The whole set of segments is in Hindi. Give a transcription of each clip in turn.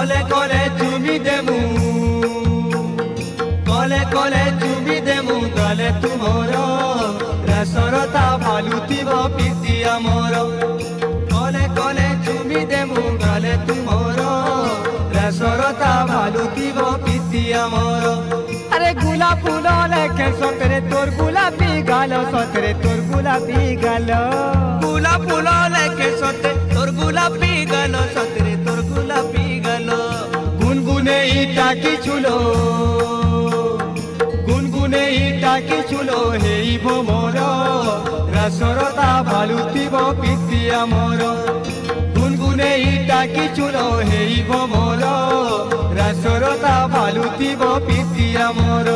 কলে কলে চুমি দেমু কলে কলে চুমি দেমু গালে তুমর রসরতা ভালুতিব পিতি আমর কলে কলে চুমি দেমু গালে তুমর রসরতা ভালুতিব পিতি আমর আরে গোলাপ ফুল লেখে সতরে তোর গোলাপি গাল সতরে তোর গোলাপি গাল গোলাপ ফুল লেখে সতরে তোর গোলাপি গাল সতরে তোর গোলাপি গাল গুনগুনে ইটা কি ছুলো গুনগুনে ইটা কি ছুলো হেই ভোমর রসরতা ভালুতিব পিতি আমর গুনগুনে ইটা কি ছুলো হেই ভোমর রসরতা ভালুতিব পিতি আমর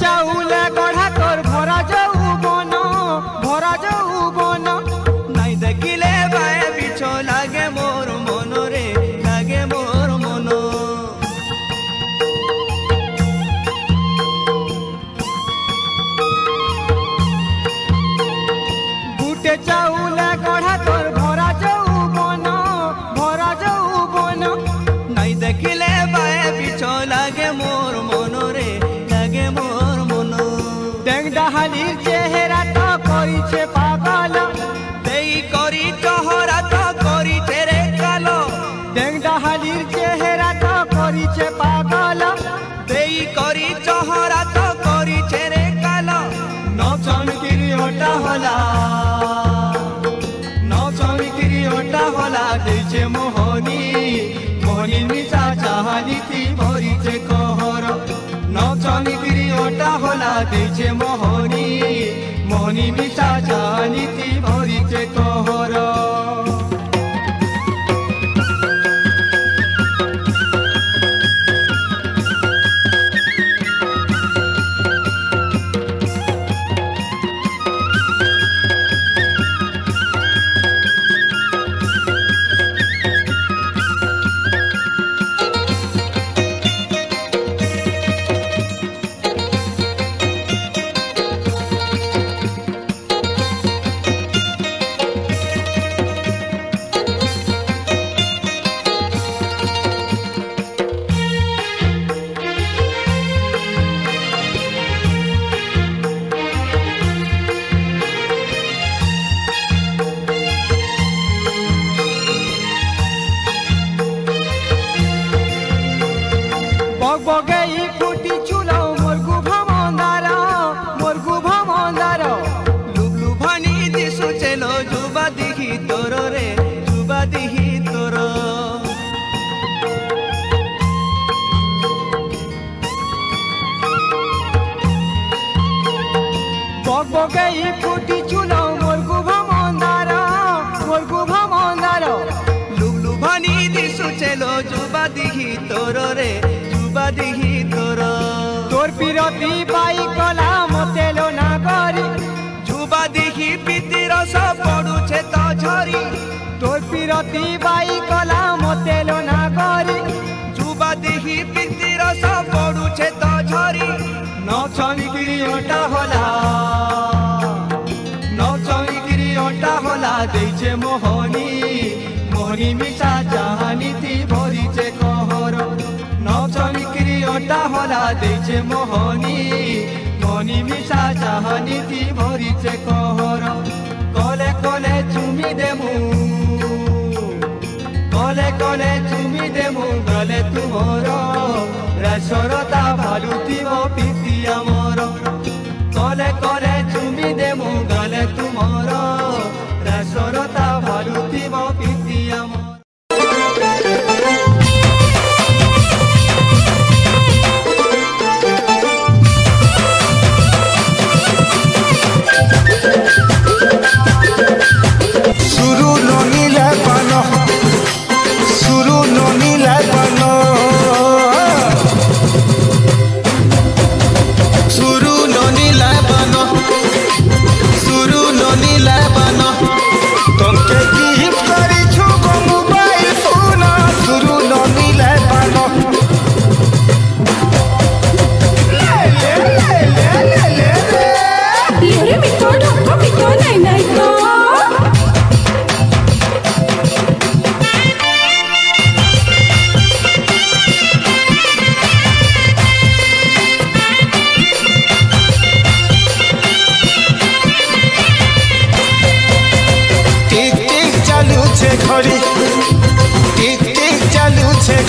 চাউলে গড়া তোর ভরা যৌবন নাই দেখিলে বায়ে বিছ লাগে মোর মনরে লাগে মোর মন গুটে চাউলে গড়া তোর ভরা যৌবন নাই দেখিলে বায়ে বিছ লাগে মোর মনরে লাগে মোর মন ডেংডাহালির চেহারা তো করিছে পাগল দেই করি চহরা তো করিছে রে কালো ডেংডাহালির চেহারা তো করিছে পাগল দেই করি চহরা তো করিছে রে কালো নচনকিরি ওটা হলা নচনকিরি ওটা হলা দেইছে মোহনী মোহনী মিশা চাহালিতি ভরিছে কহর নচনকিরি ওটা হলা দেইছে মোহনী মোহনী মিশা চাহালিতি ভরিছে কহর বগেই ফুটি চুলো মোর গুভা মন্দার লুবলু ভানি দিশু চেলো যুবা দিহি তোর রে যুবা দিহি তোর বগেই ফুটি চুলো মোর গুভা মন্দার লুবলু ভানি দিশু চেলো যুবা দিহি তোর রে দিহি তোর তোর পিরতি পাই কলা মতে লো না করি যুবা দিহি পিতি রস পড়ুছে তো ঝরি তোর পিরতি পাই কলা মতে লো না করি যুবা দিহি পিতি রস পড়ুছে তো ঝরি নচনকিরি ওটা হলা নচনকিরি ওটা হলা দেইছে মোহনী মোহনী মিশা চাহালিতি ভরিছে কহর নচনকিরি ওটা হলা দেইছে মোহনী মোহনী মিশা চাহালিতি ভরিছে কহর কলে কলে চুমি দেমু কলে কলে চুমি দেমু গলে তুমর রসরতা ভালুতিব পিতি আমর কলে কলে চুমি দেমু গলে তুমর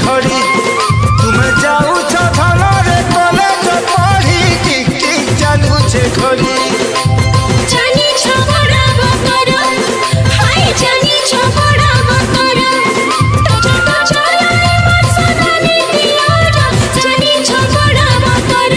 घड़ी तुमे जाऊ धन रे कॉलेज पढ़ी टिक टिक चालू छे घड़ी जानी छबड़ा बकर हाय जानी छबड़ा बकर तो चलाए मसदानी दियारा जानी छबड़ा बकर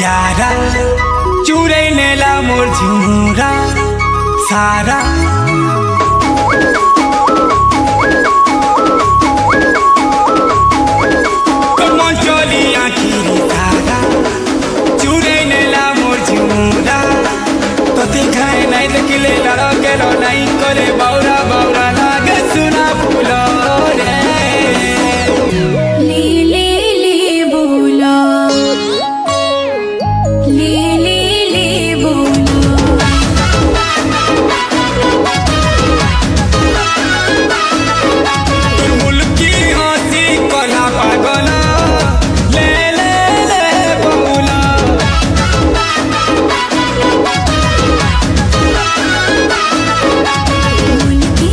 यारा चुरै नेला मोर झुमुरा सारा कमन चली आखिरी तारा चुरै नेला मोर झुमुरा तो देखाए नहीं देखले लड़के रो नहीं करे बौरा बौरा लागे सुना फूलो रे की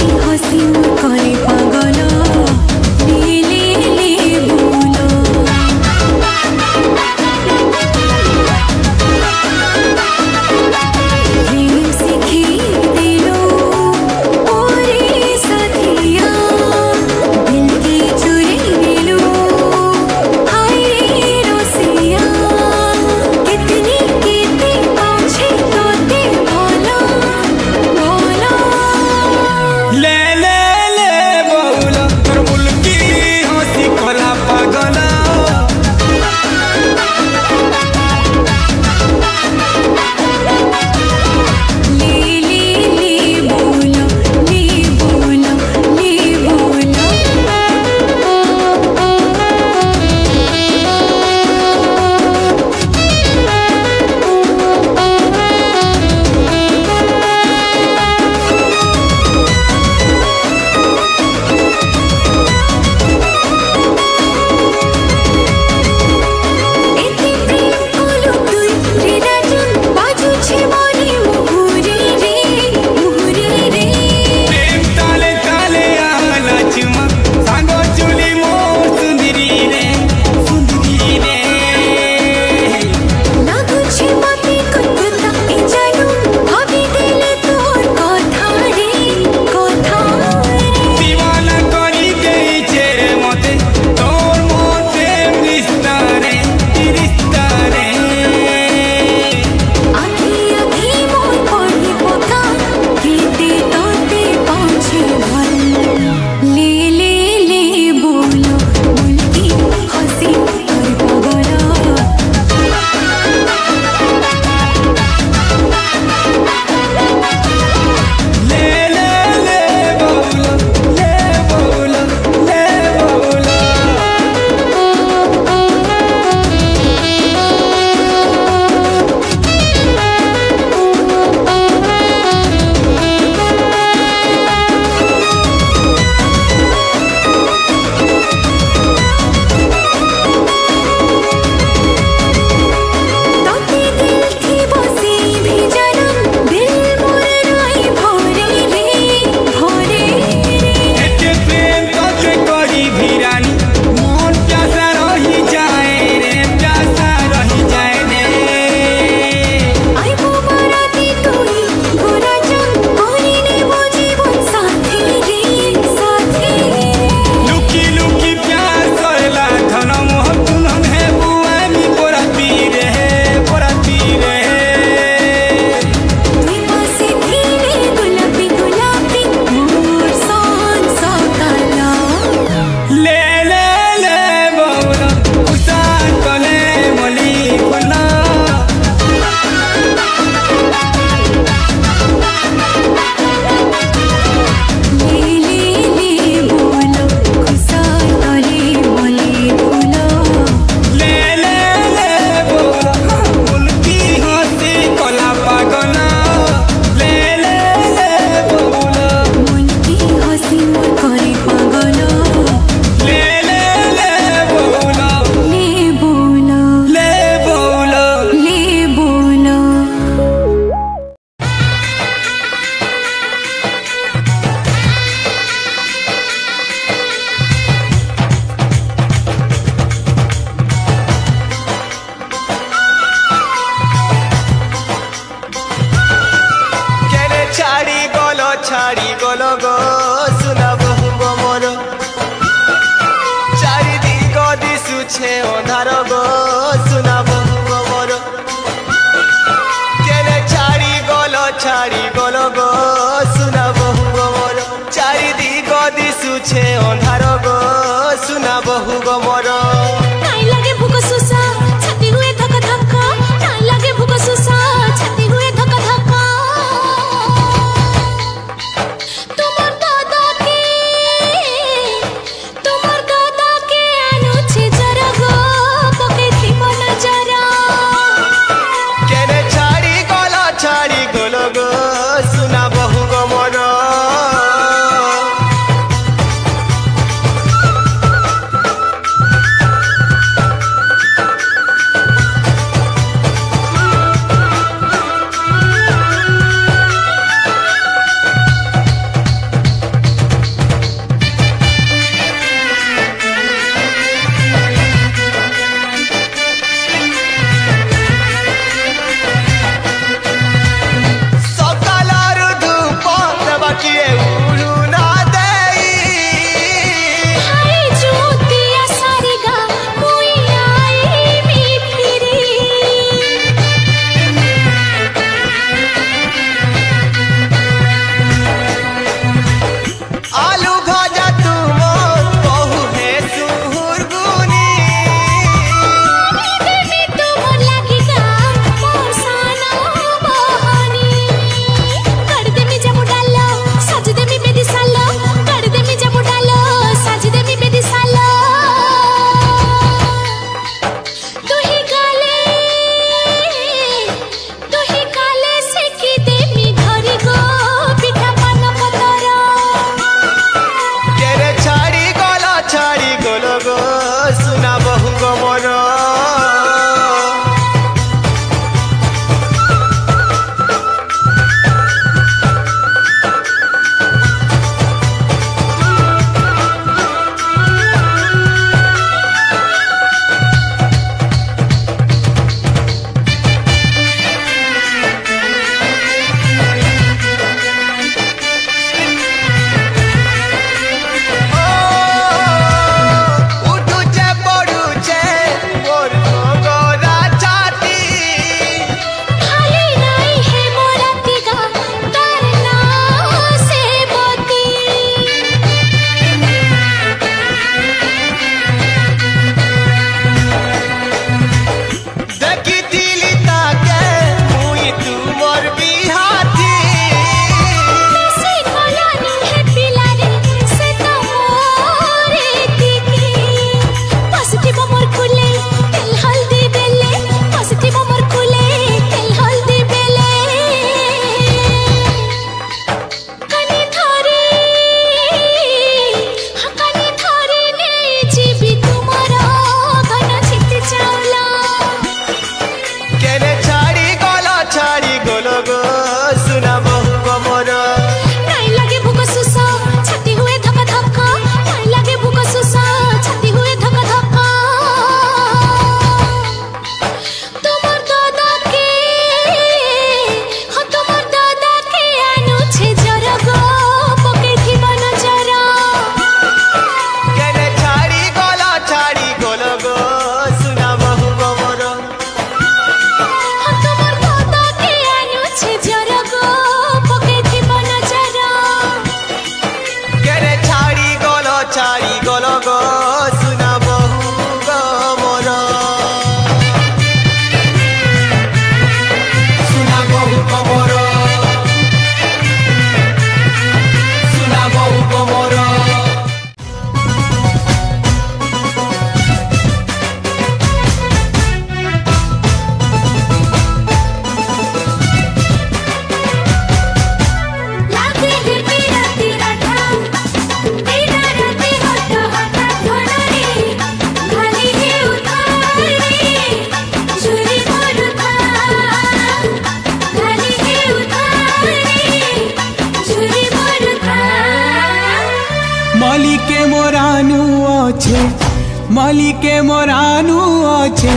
अच्छे मलिके मोरानु अच्छे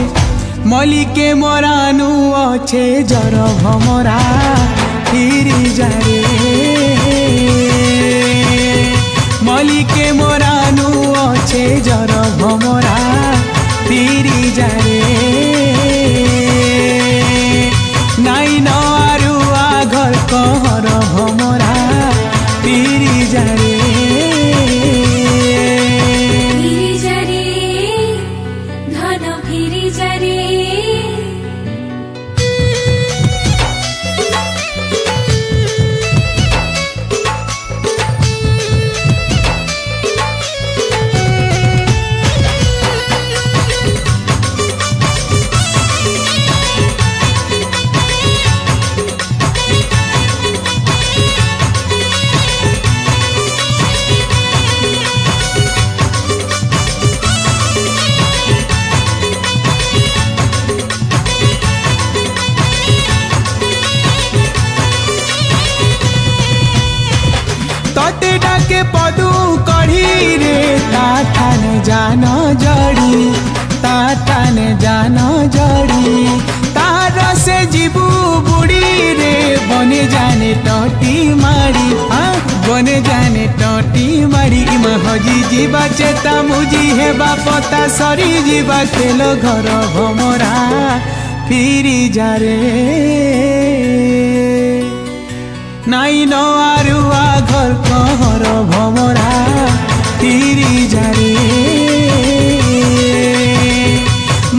मलिके मोरानु अच्छे जर भमरा फिरी जारे मलिके मोरानु अच्छे जर भमरा फिरी जारे नाई न आरुआ घर कहर भमरा फिरी जारे के पदू कढ़ी रे ताठान जान जड़ी ताठान जान जड़ी तार से जीबू बुड़ी रे बने जाने टटी मारी बने जाने टटी मारी इमा हजी जीवा चेता मुजी हे बापता सरी जीवा खेल घर भमरा फिरी जारे नाई न आरुआ घर कहर भमरा फिरी जारे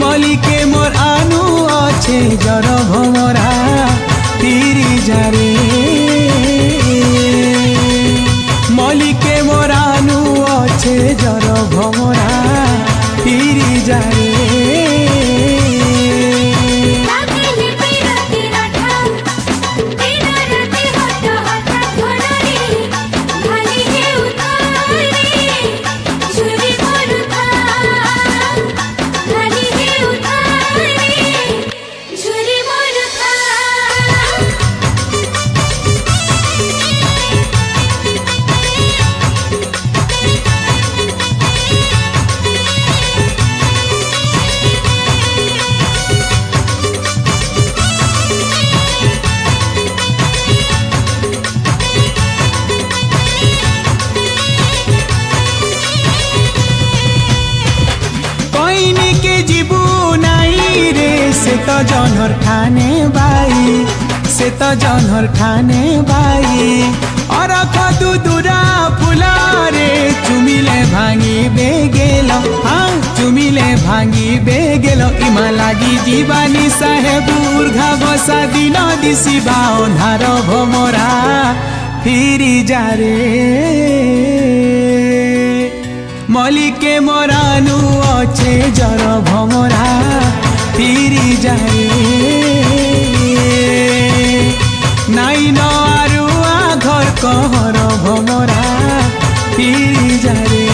मलिके मोर आनु अच्छे जर भमरा फिरी जारे मलिके मोर आनु अच्छे जर भमरा फिरी जारे तो जनर ठाने बाई से तो जनर ठाने बाई और कदू दूरा फुलारे चुमिले भांगी बेगेल चुमिले भांगी बेगेल इमा लागी जीवानी साहेब उर्घा बसा दिन दिशी बाउन्हार भमरा फिरी जारे मलिके मोरानु अच्छे जर भमरा फिरी जारे नाई न आरुआ घर कहर भमरा फिरी जारे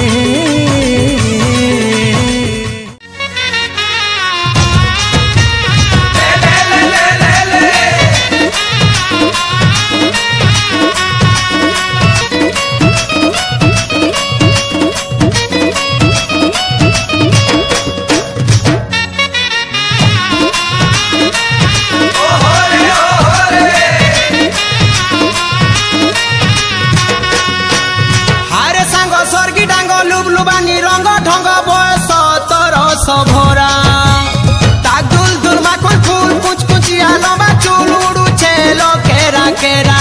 भरा तागुल दुर्मा कोन फूल कुछ कुचिया लंबा चूल उड़ू छेलो केरा केरा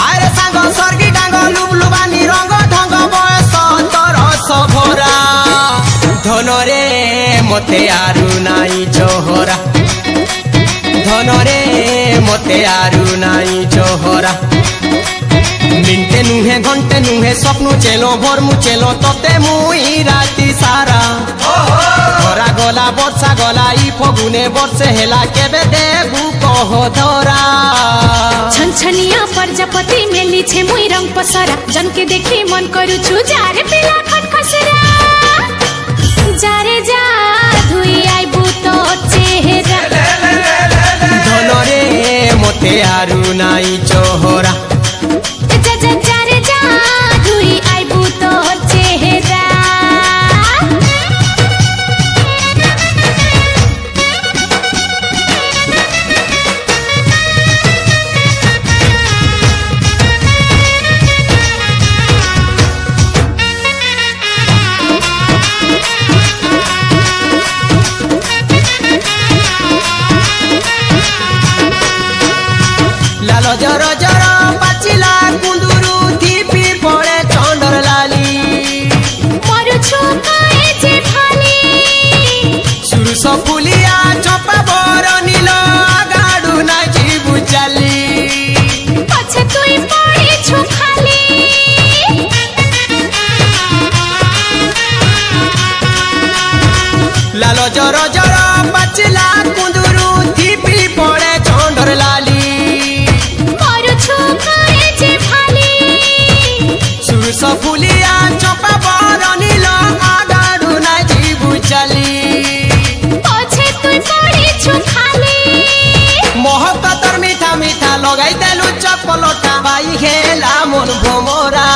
आरे सांग सरगी डांग लुबलुबानी रंग ढंग बयस तरस भरा धनरे मते आरु नाई जोहरा धनरे मते आरु नाई जोहरा मिनटे नुहे घंटे नुहे स्वप्न चेलो भोर मु चेलो तते मुई राती सारा धरा गला वर्षा गला ई फगुने वर्षे हेला केबे देबू कह धरा छनछनिया प्रजापति मेली छे मुई रंग पसरा जन के देखी मन करू छु जारे पिला खटखसरा जारे जा धुई आइबू तो चेहरा धनरे मते आरु नाई जोहरा जारे जा धुई आइबू तो चेहरा रस फुलिया चंपा बरनील आगाड़ू ना जीवु चली पछे तुई पड़ी छु खाली महक तर मीठा मीठा लगाई देलु चपलटा बाई खेला मन भोमरा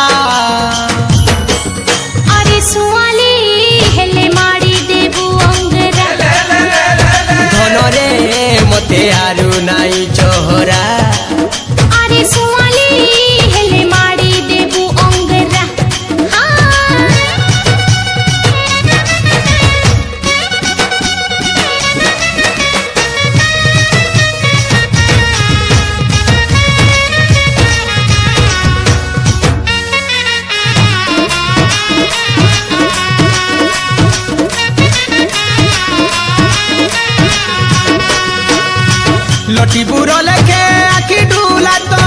अरे सुआली हेले माड़ी देबु अंगरा धनरे मते आरु नाई चोहरा अरे सुआली हेले माड़ी देबु अंगरा लटी बुरो लेके आखी डूला तो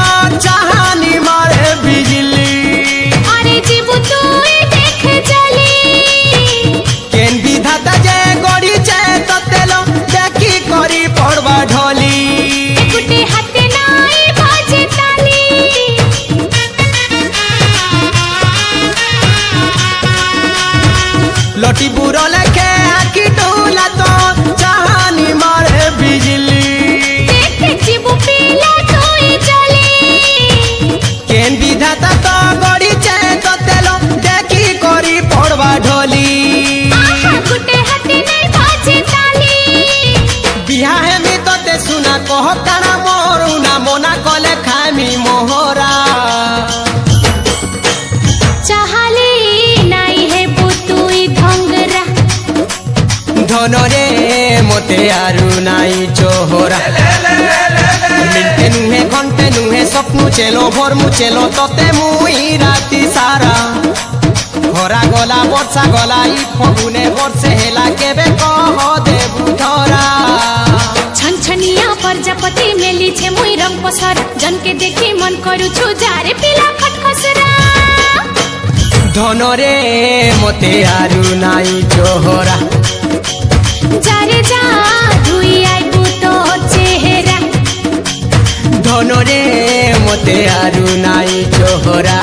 चाहानी मारे बिजली अरे जीबु तुई देख जली केन विधाता जे गड़ी चे तो तेलो देखी करी पड़वा ढोली गुटे हाथे नाई बाजे ताली लटी बुरो लेके आखी डूला तो चाहानी मारे बिजली देख जीबु पीला तुई जली केन विधाता तो गड़ी चे तो तेलो देखी करी पड़वा ढोली आहा गुटे हाथे नाई बाजे ताली बिहा है मी तो ते सुना कह काना मोरू ना मोना कले खामी मोहरा चाहले नाई है बुतुई धंगरा धनरे मते आरु नाई चोहरा मिलते नुहे घंटे नुहे सपनु चेलो भोर मु चेलो तोते मुई राती सारा खरा गला वर्षा गला ई फगुने वर्षे हेला केबे कह देबु धरा छनछनिया प्रजापति मेली छे मुई रंग पसर जन के देखी मन करू छु जारे पिला खटखसरा धनरे मते आरु नाई चोहरा जारे जा धुई आइबु तो चेहरा धनरे मते आरु नाई चोहरा।